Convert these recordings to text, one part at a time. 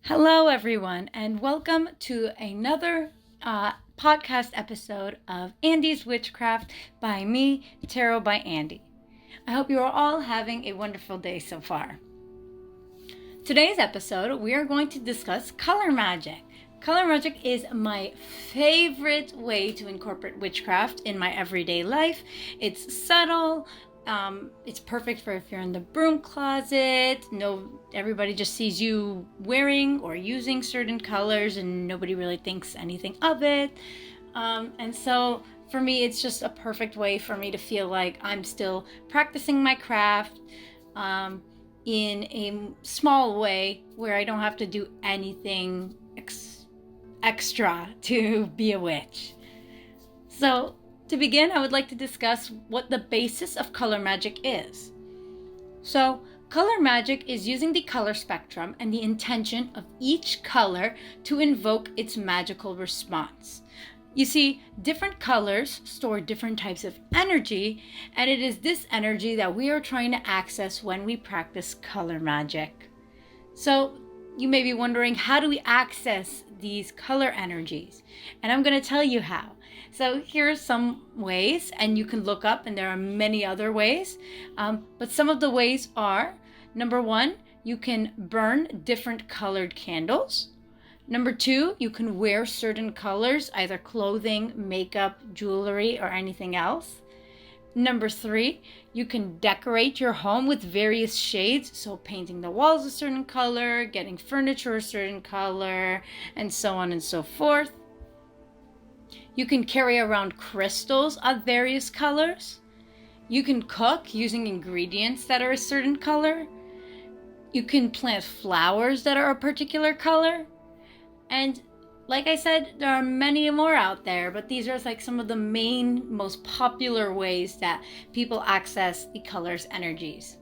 Hello, everyone, and welcome to another podcast episode of Andy's Witchcraft by me, Tarot by Andy. I hope you are all having a wonderful day so far. Today's episode, we are going to discuss color magic. Color magic is my favorite way to incorporate witchcraft in my everyday life. It's subtle. It's perfect for if you're in the broom closet. Everybody just sees you wearing or using certain colors and nobody really thinks anything of it. And so for me, it's just a perfect way for me to feel like I'm still practicing my craft in a small way where I don't have to do anything extra to be a witch. So to begin, I would like to discuss what the basis of color magic is. So, color magic is using the color spectrum and the intention of each color to invoke its magical response. You see, different colors store different types of energy, and it is this energy that we are trying to access when we practice color magic. So, you may be wondering, how do we access these color energies? And I'm going to tell you how. So here are some ways, and you can look up, and there are many other ways. But some of the ways are, number one, you can burn different colored candles. Number two, you can wear certain colors, either clothing, makeup, jewelry, or anything else. Number three, you can decorate your home with various shades. So painting the walls a certain color, getting furniture a certain color, and so on and so forth. You can carry around crystals of various colors. You can cook using ingredients that are a certain color. You can plant flowers that are a particular color. And like I said, there are many more out there, but these are like some of the main, most popular ways that people access the colors' energies.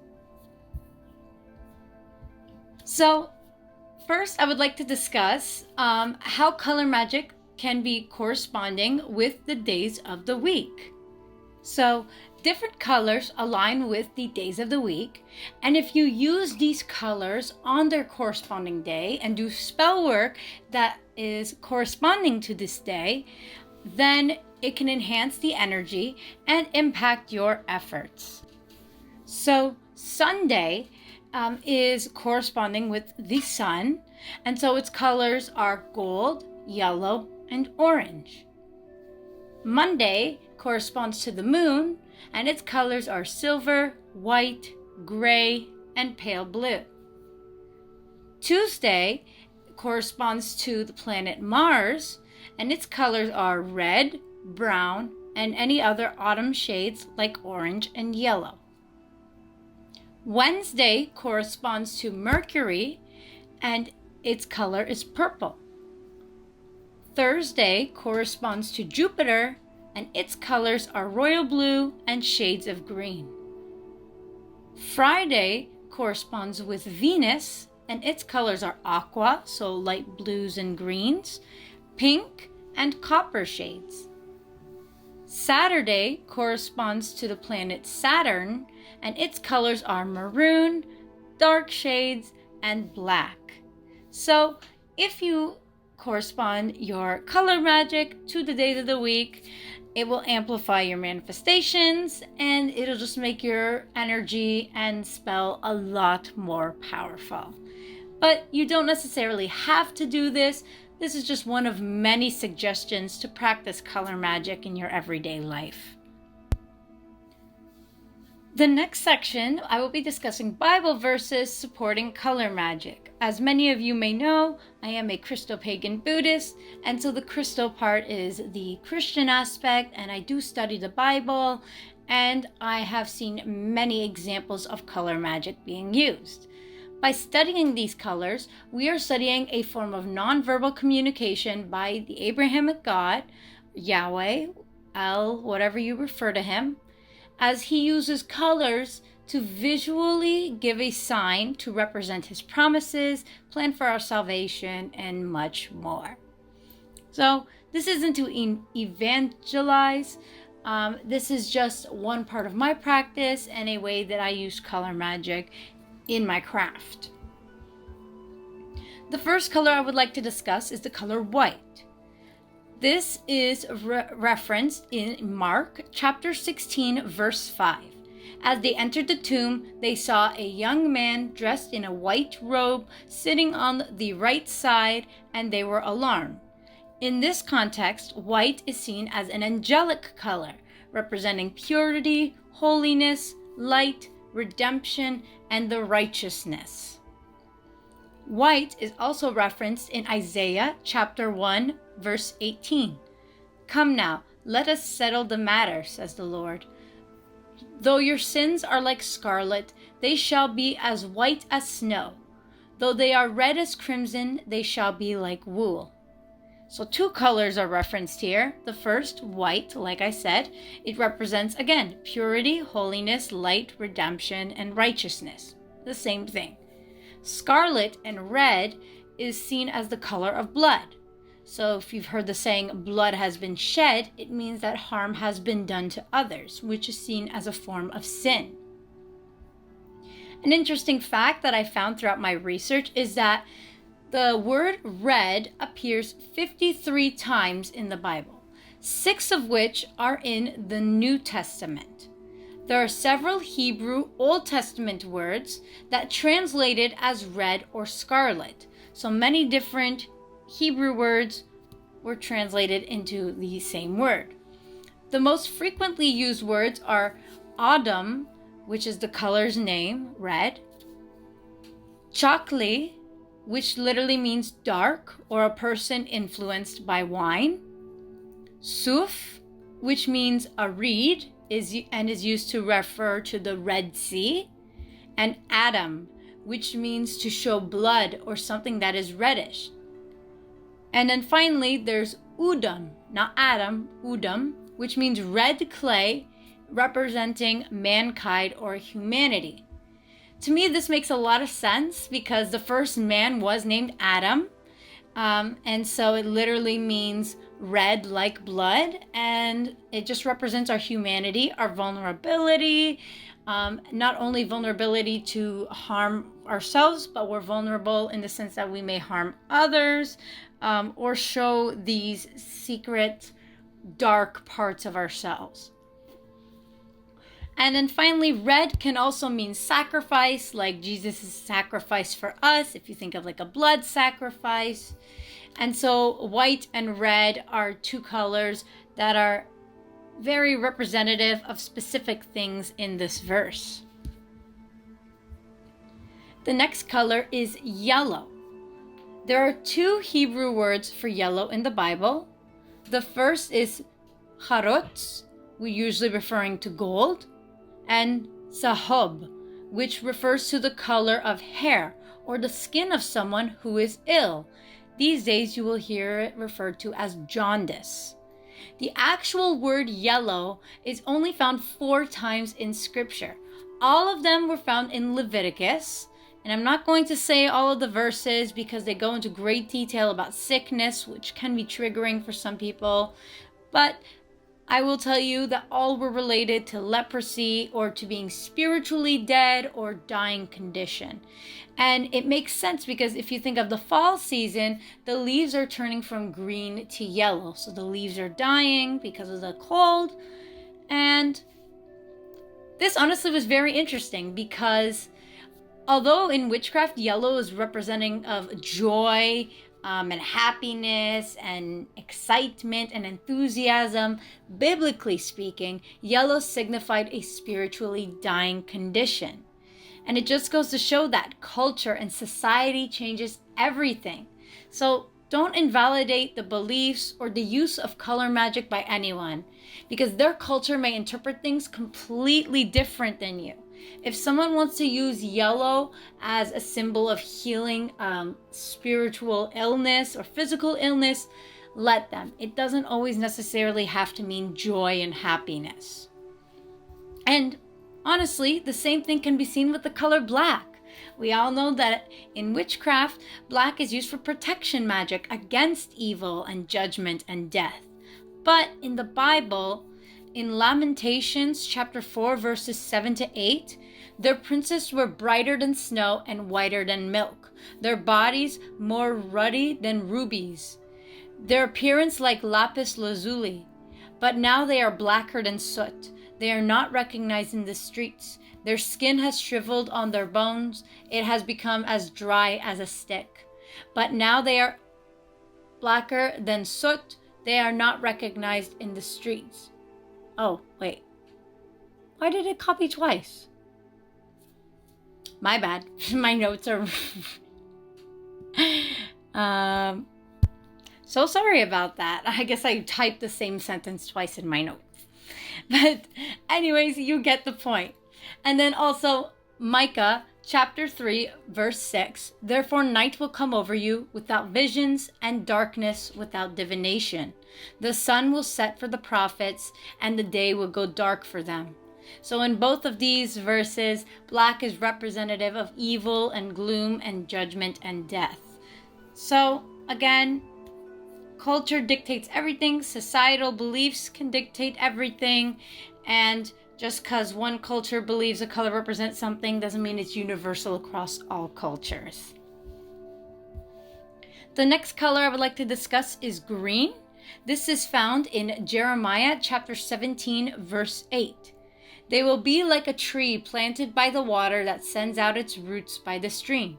So first, I would like to discuss how color magic can be corresponding with the days of the week. So different colors align with the days of the week, and if you use these colors on their corresponding day and do spell work that is corresponding to this day, then it can enhance the energy and impact your efforts. So Sunday is corresponding with the sun, and so its colors are gold, yellow, and orange. Monday corresponds to the moon, and its colors are silver, white, gray, and pale blue. Tuesday corresponds to the planet Mars, and its colors are red, brown, and any other autumn shades like orange and yellow. Wednesday corresponds to Mercury, and its color is purple. Thursday corresponds to Jupiter, and its colors are royal blue and shades of green. Friday corresponds with Venus, and its colors are aqua, so light blues and greens, pink, and copper shades. Saturday corresponds to the planet Saturn, and its colors are maroon, dark shades, and black. So if you correspond your color magic to the days of the week, it will amplify your manifestations, and it'll just make your energy and spell a lot more powerful. But you don't necessarily have to do this. This is just one of many suggestions to practice color magic in your everyday life. The next section, I will be discussing Bible verses supporting color magic. As many of you may know, I am a ChristoPagan Buddhist, and so the Christo part is the Christian aspect, and I do study the Bible, and I have seen many examples of color magic being used. By studying these colors, we are studying a form of nonverbal communication by the Abrahamic God, Yahweh, El, whatever you refer to him, as he uses colors to visually give a sign to represent his promises, plan for our salvation, and much more. So this isn't to evangelize. This is just one part of my practice and a way that I use color magic in my craft. The first color I would like to discuss is the color white. This is referenced in Mark chapter 16, verse 5. As they entered the tomb, they saw a young man dressed in a white robe sitting on the right side, and they were alarmed. In this context, white is seen as an angelic color, representing purity, holiness, light, redemption, and the righteousness. White is also referenced in Isaiah chapter 1, verse 18. "Come now, let us settle the matter, says the Lord. Though your sins are like scarlet, they shall be as white as snow. Though they are red as crimson, they shall be like wool." So two colors are referenced here. The first, white, like I said, it represents, again, purity, holiness, light, redemption, and righteousness. The same thing. Scarlet and red is seen as the color of blood. So if you've heard the saying, blood has been shed, it means that harm has been done to others, which is seen as a form of sin. An interesting fact that I found throughout my research is that the word red appears 53 times in the Bible, 6 of which are in the New Testament. There are several Hebrew Old Testament words that translated as red or scarlet. So many different Hebrew words were translated into the same word. The most frequently used words are Adam, which is the color's name, red, Chakli, which literally means dark or a person influenced by wine, Suf, which means a reed is used to refer to the Red Sea, and Adam, which means to show blood or something that is reddish. And then finally, there's Udam, not Adam, Udam, which means red clay, representing mankind or humanity. To me, this makes a lot of sense because the first man was named Adam. And so it literally means red like blood. And it just represents our humanity, our vulnerability, not only vulnerability to harm ourselves, but we're vulnerable in the sense that we may harm others, or show these secret, dark parts of ourselves. And then finally, red can also mean sacrifice, like Jesus' sacrifice for us, if you think of like a blood sacrifice. And so white and red are two colors that are very representative of specific things in this verse. The next color is yellow. There are two Hebrew words for yellow in the Bible. The first is charot, we usually referring to gold, and sahob, which refers to the color of hair or the skin of someone who is ill. These days you will hear it referred to as jaundice. The actual word yellow is only found 4 times in Scripture. All of them were found in Leviticus. And I'm not going to say all of the verses because they go into great detail about sickness, which can be triggering for some people. But I will tell you that all were related to leprosy or to being spiritually dead or dying condition. And it makes sense because if you think of the fall season, the leaves are turning from green to yellow. So the leaves are dying because of the cold. And this honestly was very interesting because although in witchcraft, yellow is representing of joy and happiness and excitement and enthusiasm, biblically speaking, yellow signified a spiritually dying condition. And it just goes to show that culture and society changes everything. So don't invalidate the beliefs or the use of color magic by anyone because their culture may interpret things completely different than you. If someone wants to use yellow as a symbol of healing spiritual illness or physical illness, let them. It doesn't always necessarily have to mean joy and happiness. And honestly, the same thing can be seen with the color black. We all know that in witchcraft, black is used for protection magic against evil and judgment and death. But in the Bible, in Lamentations chapter 4 verses 7 to 8, Their princes were brighter than snow and whiter than milk, their bodies more ruddy than rubies, their appearance like lapis lazuli. But now they are blacker than soot. They are not recognized in the streets. Their skin has shriveled on their bones. It has become as dry as a stick. But now they are blacker than soot. They are not recognized in the streets. Oh, wait. Why did it copy twice? My bad. My notes are... So sorry about that. I guess I typed the same sentence twice in my notes. But anyways, you get the point. And then also Micah chapter 3 verse 6. Therefore night will come over you without visions, and darkness without divination. The sun will set for the prophets, and the day will go dark for them. So in both of these verses, black is representative of evil and gloom and judgment and death. So again, culture dictates everything. Societal beliefs can dictate everything. And just because one culture believes a color represents something doesn't mean it's universal across all cultures. The next color I would like to discuss is green. This is found in Jeremiah chapter 17 verse 8. They will be like a tree planted by the water that sends out its roots by the stream.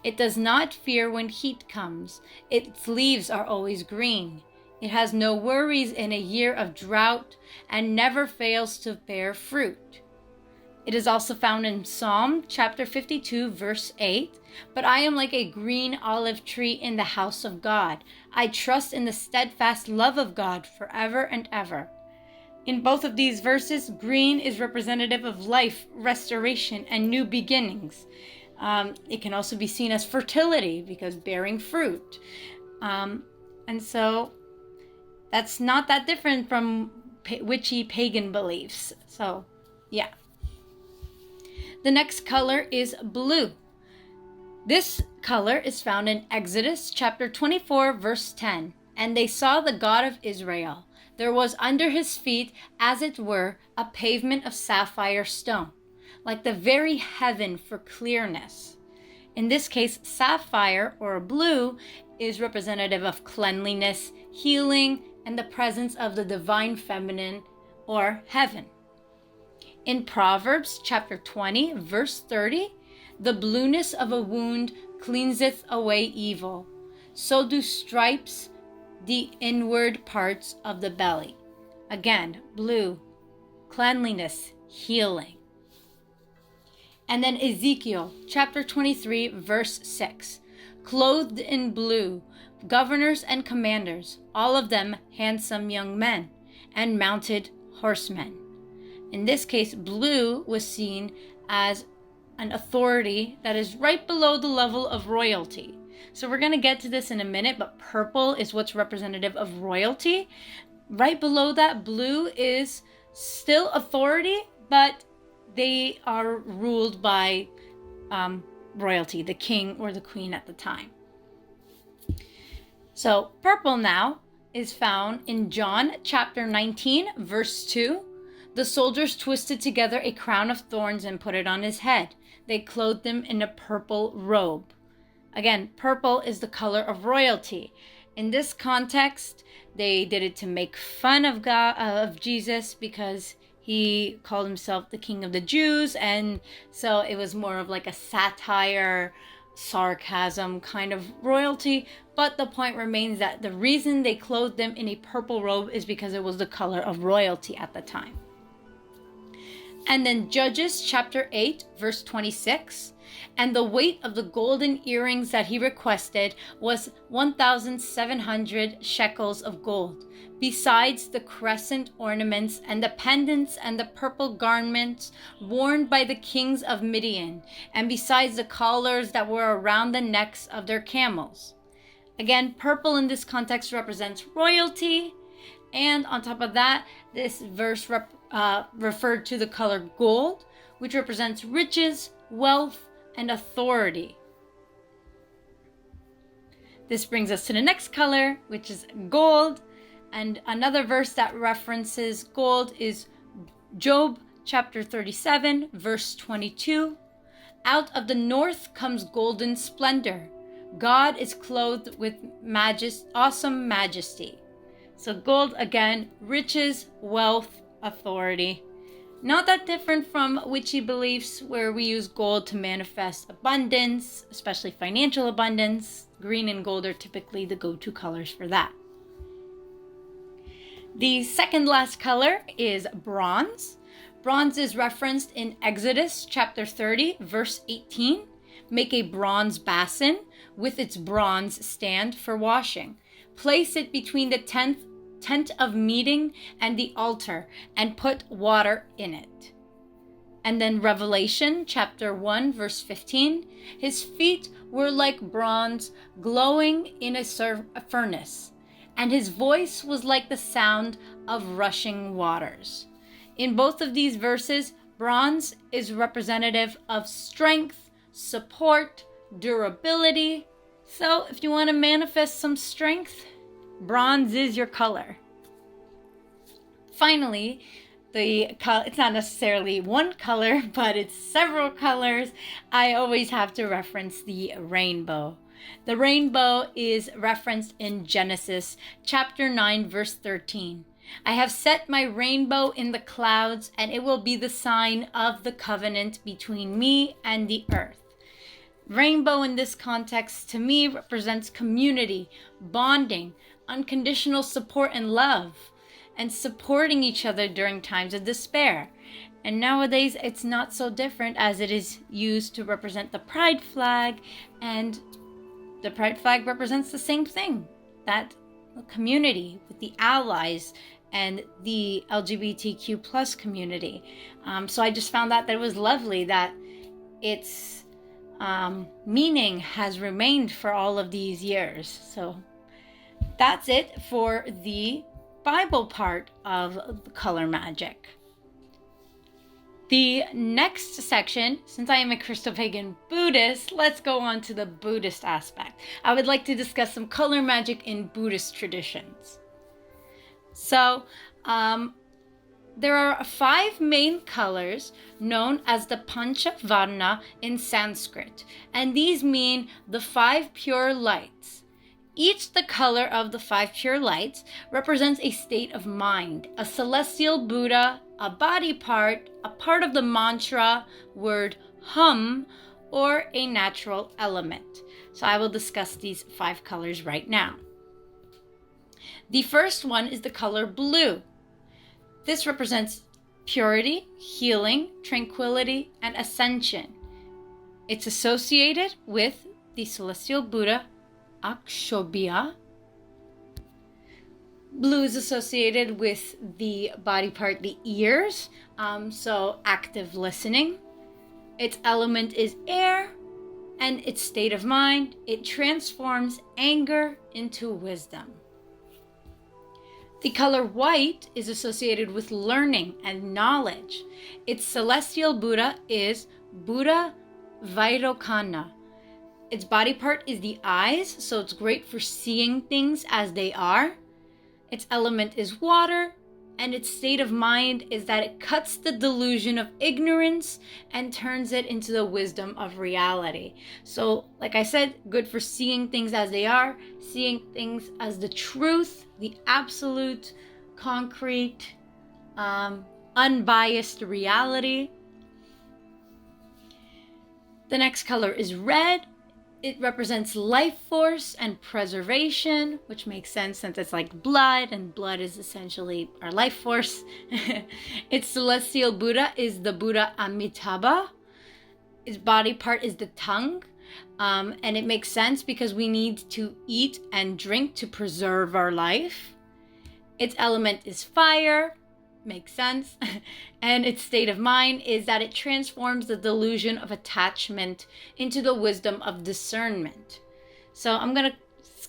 It does not fear when heat comes. Its leaves are always green. It has no worries in a year of drought and never fails to bear fruit. It is also found in Psalm chapter 52 verse 8. But I am like a green olive tree in the house of God. I trust in the steadfast love of God forever and ever. In both of these verses, green is representative of life, restoration, and new beginnings. It can also be seen as fertility because bearing fruit. And so that's not that different from witchy pagan beliefs. So, yeah. The next color is blue. This color is found in Exodus chapter 24, verse 10. And they saw the God of Israel. There was under his feet, as it were, a pavement of sapphire stone, like the very heaven for clearness. In this case, sapphire or blue is representative of cleanliness, healing, and the presence of the divine feminine or heaven. In Proverbs chapter 20, verse 30, the blueness of a wound cleanseth away evil. So do stripes the inward parts of the belly. Again, blue, cleanliness, healing. And then Ezekiel chapter 23 verse 6. Clothed in blue, governors and commanders, all of them handsome young men, and mounted horsemen. In this case, blue was seen as an authority that is right below the level of royalty. So we're going to get to this in a minute, but purple is what's representative of royalty. Right below that, blue is still authority, but they are ruled by royalty, the king or the queen at the time. So purple now is found in John chapter 19, verse 2. The soldiers twisted together a crown of thorns and put it on his head. They clothed him in a purple robe. Again, purple is the color of royalty. In this context, they did it to make fun of God, of Jesus, because he called himself the King of the Jews, and so it was more of like a satire, sarcasm kind of royalty. But the point remains that the reason they clothed them in a purple robe is because it was the color of royalty at the time. And then Judges chapter 8, verse 26. And the weight of the golden earrings that he requested was 1,700 shekels of gold, besides the crescent ornaments and the pendants and the purple garments worn by the kings of Midian, and besides the collars that were around the necks of their camels. Again, purple in this context represents royalty. And on top of that, this verse referred to the color gold, which represents riches, wealth, and authority. This brings us to the next color, which is gold. And another verse that references gold is Job chapter 37, verse 22. Out of the north comes golden splendor. God is clothed with awesome majesty. So gold, again, riches, wealth, authority. Not that different from witchy beliefs where we use gold to manifest abundance, especially financial abundance. Green and gold are typically the go-to colors for that. The second last color is bronze. Bronze is referenced in Exodus chapter 30, verse 18. Make a bronze basin with its bronze stand for washing. Place it between the tent of meeting and the altar and put water in it. And then Revelation chapter 1, verse 15. His feet were like bronze glowing in a furnace, and his voice was like the sound of rushing waters. In both of these verses, bronze is representative of strength, support, durability. So if you want to manifest some strength, bronze is your color. Finally, it's not necessarily one color, but it's several colors. I always have to reference the rainbow. The rainbow is referenced in Genesis chapter 9, verse 13. I have set my rainbow in the clouds, and it will be the sign of the covenant between me and the earth. Rainbow in this context to me represents community, bonding, unconditional support and love, and supporting each other during times of despair. And nowadays it's not so different, as it is used to represent the pride flag, and the pride flag represents the same thing, that community with the allies and the LGBTQ plus community. So I just found that it was lovely that its meaning has remained for all of these years. So that's it for the Bible part of color magic. The next section, since I am a ChristoPagan Buddhist, let's go on to the Buddhist aspect. I would like to discuss some color magic in Buddhist traditions. So, there are 5 main colors known as the Panchavarna in Sanskrit, and these mean the 5 pure lights. Each the color of the 5 pure lights represents a state of mind, a celestial Buddha, a body part, a part of the mantra, word hum, or a natural element. So I will discuss these 5 colors right now. The first one is the color blue. This represents purity, healing, tranquility, and ascension. It's associated with the celestial Buddha, Akshobhya. Blue is associated with the body part, the ears, so active listening. Its element is air, and its state of mind, it transforms anger into wisdom. The color white is associated with learning and knowledge. Its celestial Buddha is Buddha Vairocana. Its body part is the eyes, so it's great for seeing things as they are. Its element is water, and its state of mind is that it cuts the delusion of ignorance and turns it into the wisdom of reality. So, like I said, good for seeing things as they are, seeing things as the truth, the absolute, concrete, unbiased reality. The next color is red. It represents life force and preservation, which makes sense since it's like blood, and blood is essentially our life force. Its celestial Buddha is the Buddha Amitabha. Its body part is the tongue, and it makes sense because we need to eat and drink to preserve our life. Its element is fire. Makes sense. And its state of mind is that it transforms the delusion of attachment into the wisdom of discernment. So I'm going to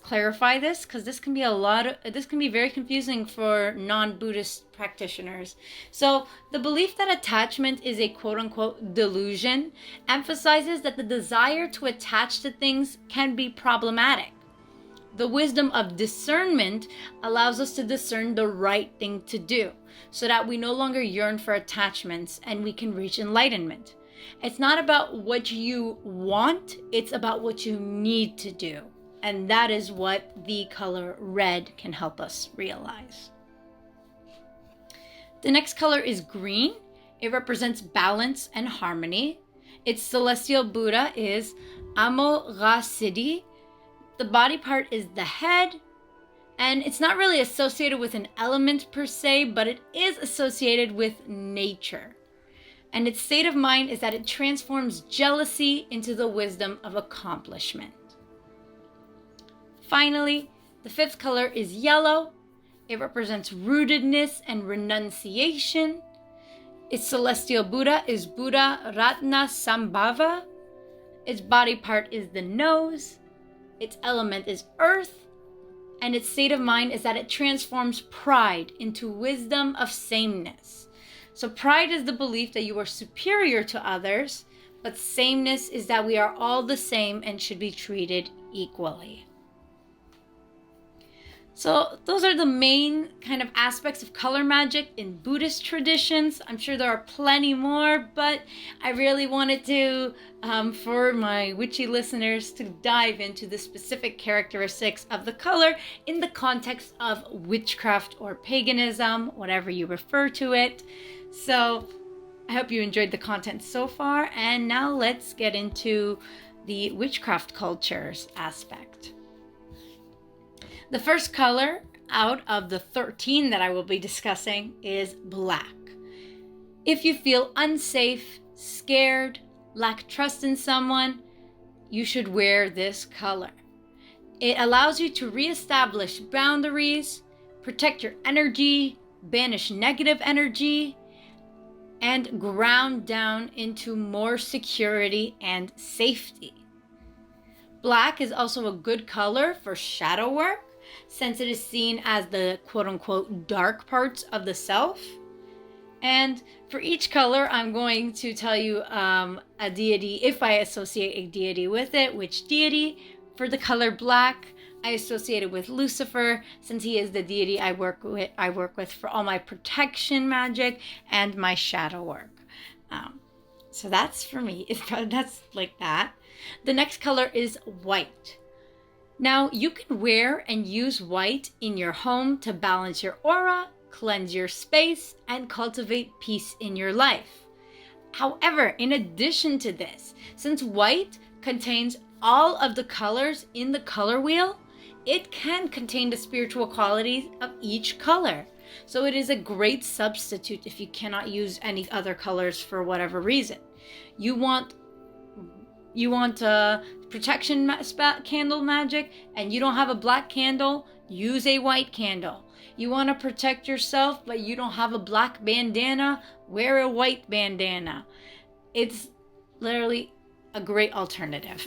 clarify this because this can be very confusing for non-Buddhist practitioners. So the belief that attachment is a quote-unquote delusion emphasizes that the desire to attach to things can be problematic. The wisdom of discernment allows us to discern the right thing to do so that we no longer yearn for attachments and we can reach enlightenment. It's not about what you want, it's about what you need to do. And that is what the color red can help us realize. The next color is green. It represents balance and harmony. Its celestial Buddha is Amoghasiddhi. The body part is the head, and it's not really associated with an element per se, but it is associated with nature. And its state of mind is that it transforms jealousy into the wisdom of accomplishment. Finally, the fifth color is yellow. It represents rootedness and renunciation. Its celestial Buddha is Buddha Ratna Sambhava. Its body part is the nose. Its element is earth. And its state of mind is that it transforms pride into wisdom of sameness. So pride is the belief that you are superior to others, but sameness is that we are all the same and should be treated equally. So those are the main kind of aspects of color magic in Buddhist traditions. I'm sure there are plenty more, but I really wanted to, for my witchy listeners, to dive into the specific characteristics of the color in the context of witchcraft or paganism, whatever you refer to it. So I hope you enjoyed the content so far, and now let's get into the witchcraft cultures aspect. The first color out of the 13 that I will be discussing is black. If you feel unsafe, scared, lack trust in someone, you should wear this color. It allows you to reestablish boundaries, protect your energy, banish negative energy, and ground down into more security and safety. Black is also a good color for shadow work, since it is seen as the quote-unquote dark parts of the self. And for each color, I'm going to tell you a deity, if I associate a deity with it, which deity. For the color black, I associate it with Lucifer, since he is the deity I work with for all my protection magic and my shadow work. So that's for me. That's like that. The next color is white. Now, you can wear and use white in your home to balance your aura, cleanse your space, and cultivate peace in your life. However, in addition to this, since white contains all of the colors in the color wheel, it can contain the spiritual qualities of each color. So it is a great substitute if you cannot use any other colors for whatever reason. You want protection candle magic and you don't have a black candle, use a white candle. You want to protect yourself but you don't have a black bandana, wear a white bandana. It's literally a great alternative.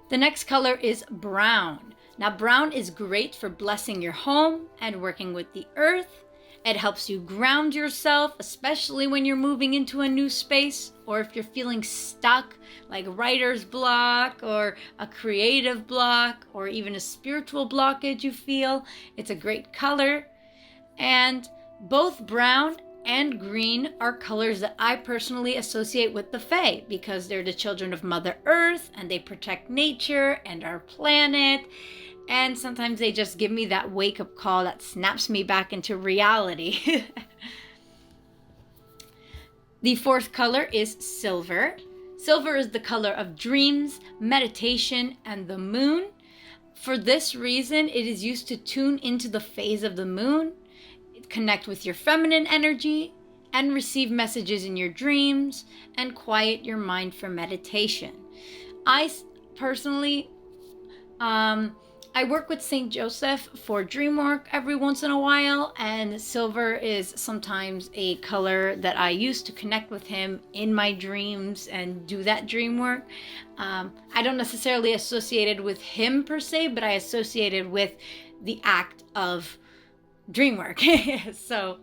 The next color is brown. Now, brown is great for blessing your home and working with the earth. It helps you ground yourself, especially when you're moving into a new space, or if you're feeling stuck, like writer's block or a creative block or even a spiritual blockage you feel. It's a great color. And both brown and green are colors that I personally associate with the Fae because they're the children of Mother Earth and they protect nature and our planet. And sometimes they just give me that wake-up call that snaps me back into reality. The fourth color is silver. Silver is the color of dreams, meditation, and the moon. For this reason, it is used to tune into the phase of the moon, connect with your feminine energy, and receive messages in your dreams, and quiet your mind for meditation. I personally, I work with St. Joseph for dream work every once in a while, and silver is sometimes a color that I use to connect with him in my dreams and do that dream work. I don't necessarily associate it with him per se, but I associate it with the act of dream work. So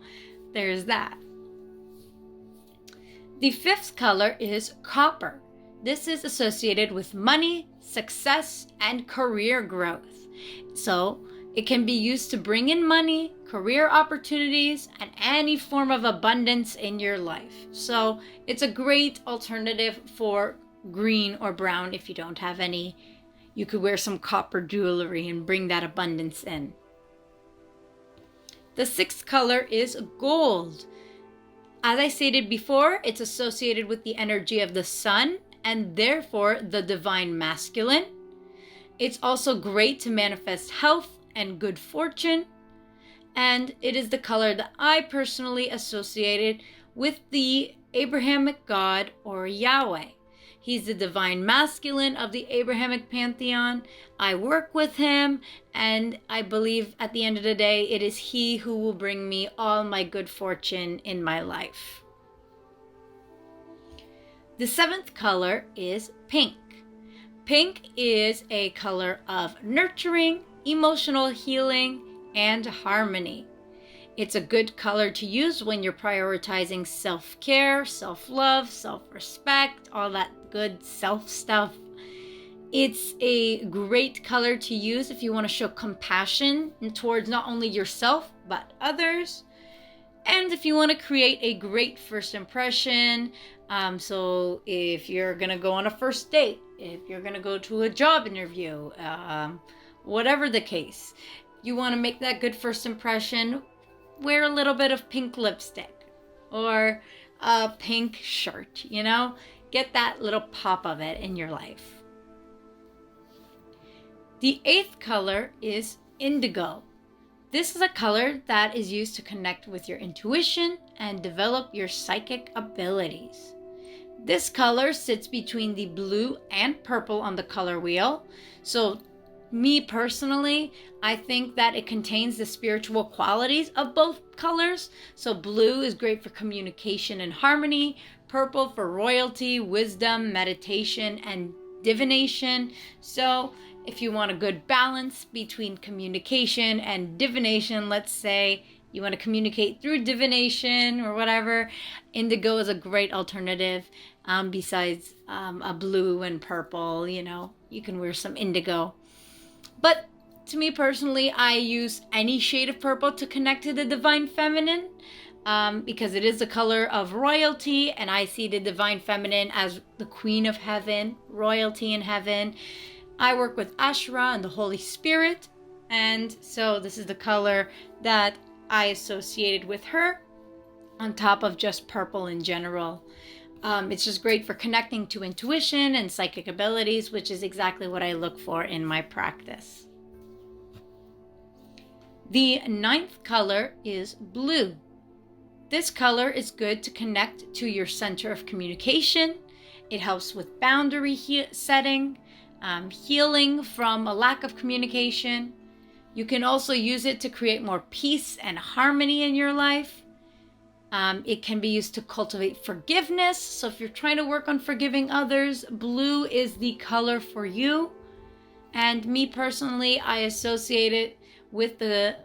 there's that. The fifth color is copper. this is associated with money, success, and career growth. So it can be used to bring in money, career opportunities, and any form of abundance in your life. So it's a great alternative for green or brown if you don't have any. You could wear some copper jewelry and bring that abundance in. The sixth color is gold. As I stated before, it's associated with the energy of the sun and therefore the divine masculine. It's also great to manifest health and good fortune. And it is the color that I personally associated with the Abrahamic God or Yahweh. He's the divine masculine of the Abrahamic pantheon. I work with him, and I believe at the end of the day, it is he who will bring me all my good fortune in my life. The seventh color is pink. Pink is a color of nurturing, emotional healing, and harmony. It's a good color to use when you're prioritizing self-care, self-love, self-respect, all that good self stuff. It's a great color to use if you want to show compassion towards not only yourself, but others. And if you want to create a great first impression, so if you're going to go on a first date, if you're going to go to a job interview, whatever the case, you want to make that good first impression, wear a little bit of pink lipstick or a pink shirt, get that little pop of it in your life. The eighth color is indigo. This is a color that is used to connect with your intuition and develop your psychic abilities. This color sits between the blue and purple on the color wheel. So me personally, I think that it contains the spiritual qualities of both colors. So blue is great for communication and harmony, purple for royalty, wisdom, meditation, and divination. So if you want a good balance between communication and divination, let's say you want to communicate through divination or whatever, indigo is a great alternative. Besides a blue and purple, you can wear some indigo. But to me personally, I use any shade of purple to connect to the divine feminine because it is the color of royalty, and I see the divine feminine as the queen of heaven, royalty in heaven. I work with Asherah and the Holy Spirit, and so this is the color that I associated with her on top of just purple in general. It's just great for connecting to intuition and psychic abilities, which is exactly what I look for in my practice. The ninth color is blue. This color is good to connect to your center of communication. It helps with boundary setting, healing from a lack of communication. You can also use it to create more peace and harmony in your life. It can be used to cultivate forgiveness. So if you're trying to work on forgiving others, blue is the color for you. And me personally, I associate it with the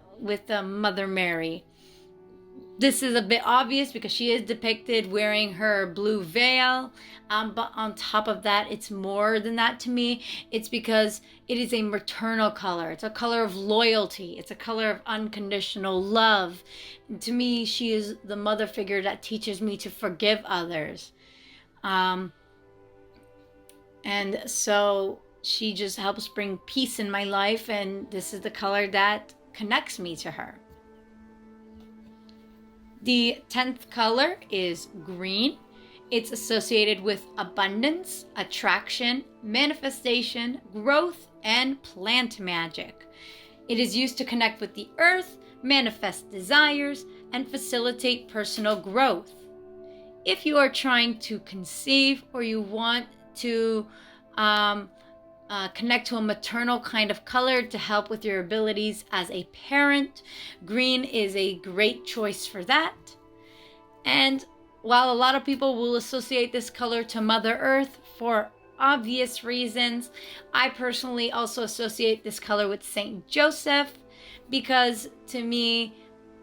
Mother Mary. This is a bit obvious because she is depicted wearing her blue veil. But on top of that, it's more than that to me. It's because it is a maternal color. It's a color of loyalty. It's a color of unconditional love. And to me, she is the mother figure that teaches me to forgive others. And so she just helps bring peace in my life. And this is the color that connects me to her. The 10th color is green. It's associated with abundance, attraction, manifestation, growth, and plant magic. It is used to connect with the earth, manifest desires, and facilitate personal growth. If you are trying to conceive or you want to connect to a maternal kind of color to help with your abilities as a parent, green is a great choice for that. And while a lot of people will associate this color to Mother Earth for obvious reasons, I personally also associate this color with Saint Joseph because to me,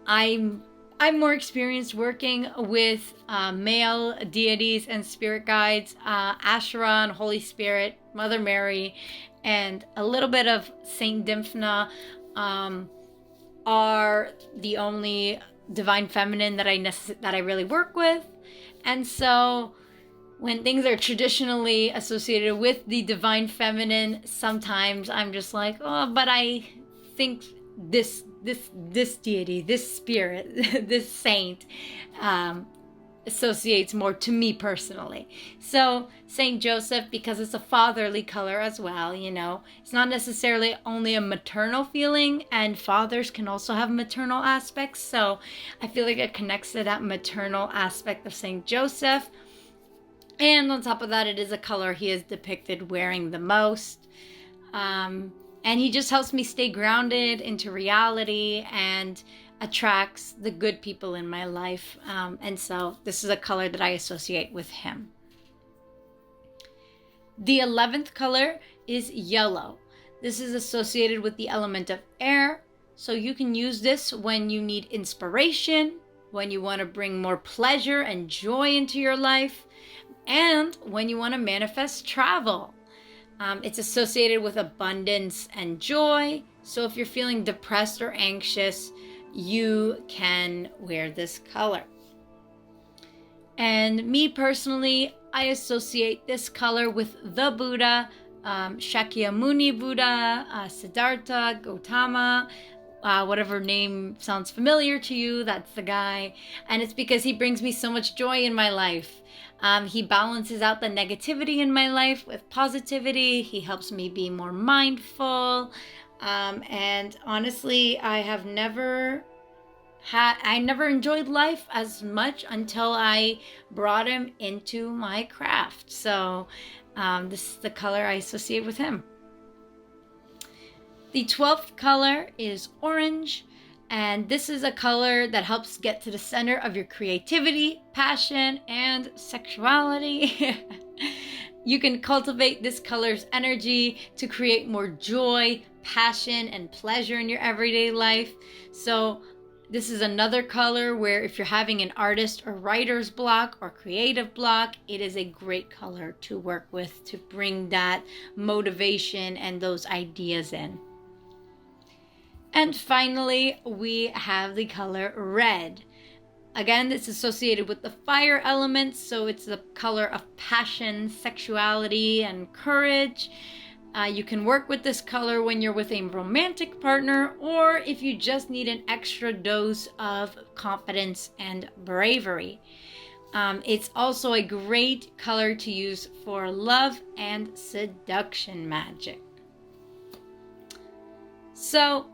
I I'm more experienced working with male deities and spirit guides, Asherah and Holy Spirit, Mother Mary, and a little bit of Saint Dymphna are the only divine feminine that I really work with. And so when things are traditionally associated with the divine feminine, sometimes I'm just like, oh, but I think this deity, this spirit, this saint associates more to me personally. So Saint Joseph, because it's a fatherly color as well, it's not necessarily only a maternal feeling, and fathers can also have maternal aspects. So I feel like it connects to that maternal aspect of Saint Joseph. And on top of that, it is a color he is depicted wearing the most. And he just helps me stay grounded into reality and attracts the good people in my life. And so this is a color that I associate with him. The 11th color is yellow. This is associated with the element of air. So you can use this when you need inspiration, when you want to bring more pleasure and joy into your life, and when you want to manifest travel. It's associated with abundance and joy. So if you're feeling depressed or anxious, you can wear this color. And me personally, I associate this color with the Buddha, Shakyamuni Buddha, Siddhartha, Gautama, whatever name sounds familiar to you, that's the guy. And it's because he brings me so much joy in my life. He balances out the negativity in my life with positivity. He helps me be more mindful. And honestly, I never enjoyed life as much until I brought him into my craft. So this is the color I associate with him. The 12th color is orange. And this is a color that helps get to the center of your creativity, passion, and sexuality. You can cultivate this color's energy to create more joy, passion, and pleasure in your everyday life. So this is another color where if you're having an artist or writer's block or creative block, it is a great color to work with to bring that motivation and those ideas in. And finally, we have the color red. Again, it's associated with the fire element, so it's the color of passion, sexuality, and courage. You can work with this color when you're with a romantic partner, or if you just need an extra dose of confidence and bravery. It's also a great color to use for love and seduction magic. So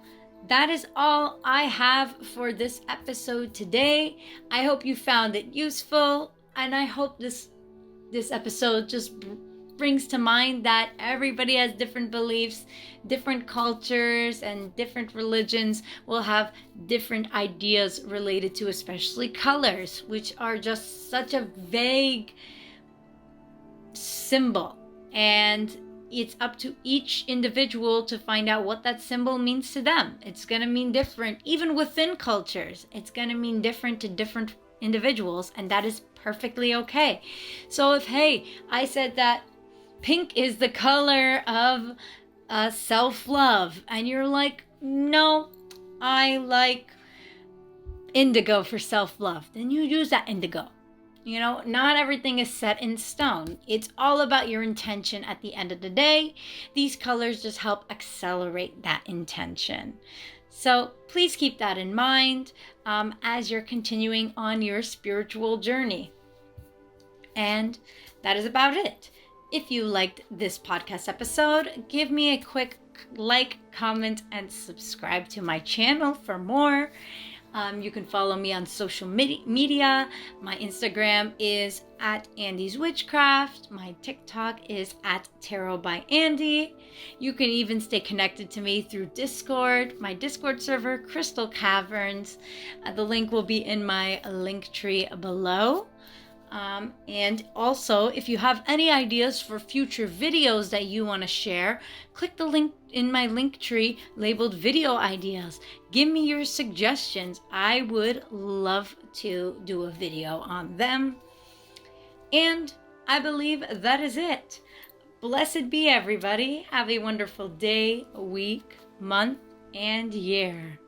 that is all I have for this episode today. I hope you found it useful, and I hope this episode just brings to mind that everybody has different beliefs, different cultures, and different religions will have different ideas related to especially colors, which are just such a vague symbol. And it's up to each individual to find out what that symbol means to them. It's going to mean different, even within cultures. It's going to mean different to different individuals, and that is perfectly okay. So if, hey, I said that pink is the color of self-love, and you're like, no, I like indigo for self-love, then you use that indigo. Not everything is set in stone. It's all about your intention at the end of the day. These colors just help accelerate that intention. So please keep that in mind as you're continuing on your spiritual journey. And that is about it. If you liked this podcast episode, give me a quick like, comment, and subscribe to my channel for more. You can follow me on social media. My Instagram is @AndysWitchcraft. My TikTok is @TarotByAndy. You can even stay connected to me through Discord, my Discord server, Crystal Caverns. The link will be in my link tree below. And also, if you have any ideas for future videos that you want to share, click the link in my link tree labeled video ideas. Give me your suggestions. I would love to do a video on them. And I believe that is it. Blessed be everybody. Have a wonderful day, week, month, and year.